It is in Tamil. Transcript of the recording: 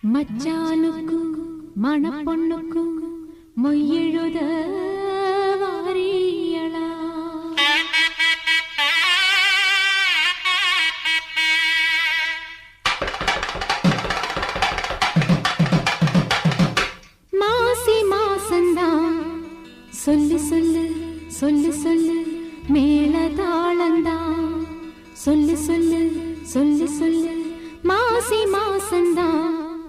மச்சானுக்கு மணப்பொண்ணுக்கு மொய்யெழுத வாரியலா மாசி மாசந்தான் சொல்லு சொல்லு சொல்லு சொல்லு மேல தாளந்தான் சொல்லு சொல்லு சொல்லு சொல்லு மாசி மாசந்தான்